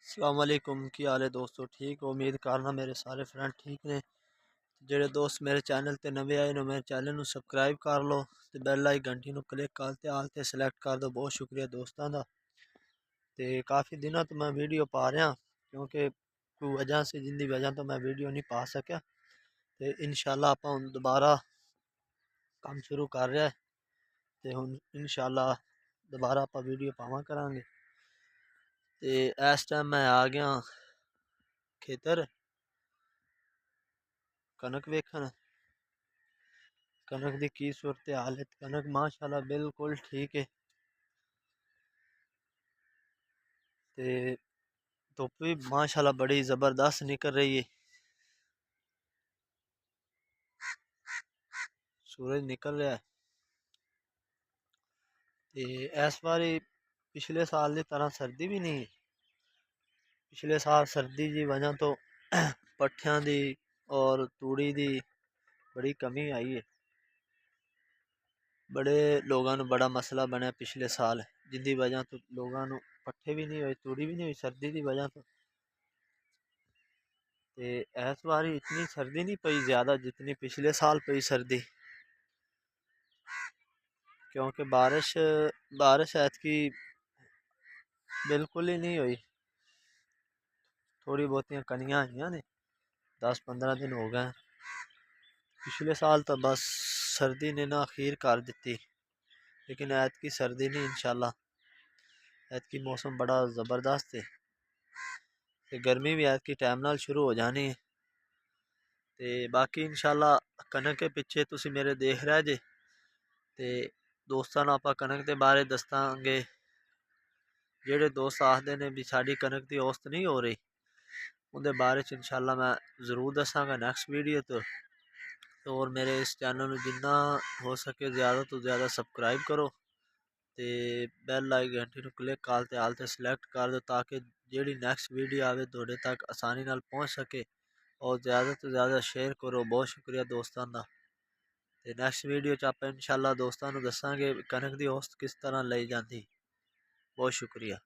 अस्सलाम वालेकुम, की हाल है दोस्तों। ठीक हो? उम्मीद करना मेरे सारे फ्रेंड ठीक ने। ਜਿਹੜੇ ਦੋਸਤ ਮੇਰੇ ਚੈਨਲ ਤੇ ਨਵੇਂ ਆਏ ਨੇ ਮੇਰੇ ਚੈਨਲ ਨੂੰ ਸਬਸਕ੍ਰਾਈਬ ਕਰ ਲਓ ਤੇ ਬੈਲ ਆਈ ਘੰਟੀ ਨੂੰ ਕਲਿੱਕ ਕਰ ਤੇ ਆਲ ਤੇ ਸਿਲੈਕਟ ਕਰ ਦਿਓ। ਬਹੁਤ ਸ਼ੁਕਰੀਆ ਦੋਸਤਾਂ ਦਾ। ਤੇ ਕਾਫੀ ਦਿਨਾਂ ਤੋਂ ਮੈਂ ਵੀਡੀਓ ਪਾ ਰਿਹਾ ਕਿਉਂਕਿ ਕੋਈ ਵਜ੍ਹਾ ਸੀ ਜਿੰਦੀ ਵਜ੍ਹਾ ਤੋਂ ਮੈਂ ਵੀਡੀਓ ਨਹੀਂ ਪਾ ਸਕਿਆ ਤੇ ਇਨਸ਼ਾਅੱਲਾ ਆਪਾਂ ਹੁਣ ਦੁਬਾਰਾ ਕੰਮ ਸ਼ੁਰੂ ਕਰ ਰਿਹਾ ਤੇ ਹੁਣ ਇਨਸ਼ਾਅੱਲਾ ਦੁਬਾਰਾ ਆਪਾਂ ਵੀਡੀਓ ਪਾਵਾਂ ਕਰਾਂਗੇ। ਤੇ ਇਸ ਟਾਈਮ ਮੈਂ ਆ ਗਿਆ ਖੇਤਰ कनक वेखन। कनक दी की सूरत हाल है? कनक माशाल्लाह बिल्कुल ठीक है ते धुप भी माशाल्लाह बड़ी जबरदस्त निकल रही है। सूरज निकल रहा है ते इस बारी पिछले साल की तरह सर्दी भी नहीं है। पिछले साल सर्दी की वजह तो पट्ठियां दी और तूड़ी दी बड़ी कमी आई है। बड़े लोगों को बड़ा मसला बनया पिछले साल जिंदी वजह तो लोगों को पट्ठे भी नहीं हुए तूड़ी भी नहीं हुई सर्दी की वजह तो। इस बारी इतनी सर्दी नहीं पई ज़्यादा जितनी पिछले साल पई सर्दी, क्योंकि बारिश बारिश ऐतकी बिल्कुल ही नहीं हुई। थोड़ी बहुतियाँ कनियाँ आईयां ने 10-15 दिन हो गए। पिछले साल तो बस सर्दी ने ना अखीर कर दी, लेकिन ऐतकी सर्दी नहीं। इंशाल्लाह ऐतकी मौसम बड़ा ज़बरदस्त है ते गर्मी भी ऐतकी टाइम नाल शुरू हो जानी है। ते बाकी इंशाल्लाह कनक के पिछे तुसी मेरे देख रहे जे ते दोस्तां नूं आपां कनक के बारे दसांगे। जेड़े दोस्त आखदे ने भी साडी कनक की औसत नहीं हो रही उनके बारे च इंशाल्लाह मैं ज़रूर दसांगा नैक्सट वीडियो तो। और मेरे इस चैनल में जिन्ना हो सके ज़्यादा तो ज़्यादा सब्सक्राइब करो ते बैल आई घंटी नूं क्लिक कर ते आल ते सिलेक्ट कर दो ताकि जेड़ी नैक्सट वीडियो आवे तुहाडे तक आसानी नाल पहुँच सके। और ज़्यादा तो ज़्यादा शेयर करो। बहुत शुक्रिया दोस्तां दा। ते नैक्सट वीडियो च आपां इंशाल्लाह दोस्तां नूं दसांगे कनक दी औसत किस तरह लई जांदी। बहुत शुक्रिया।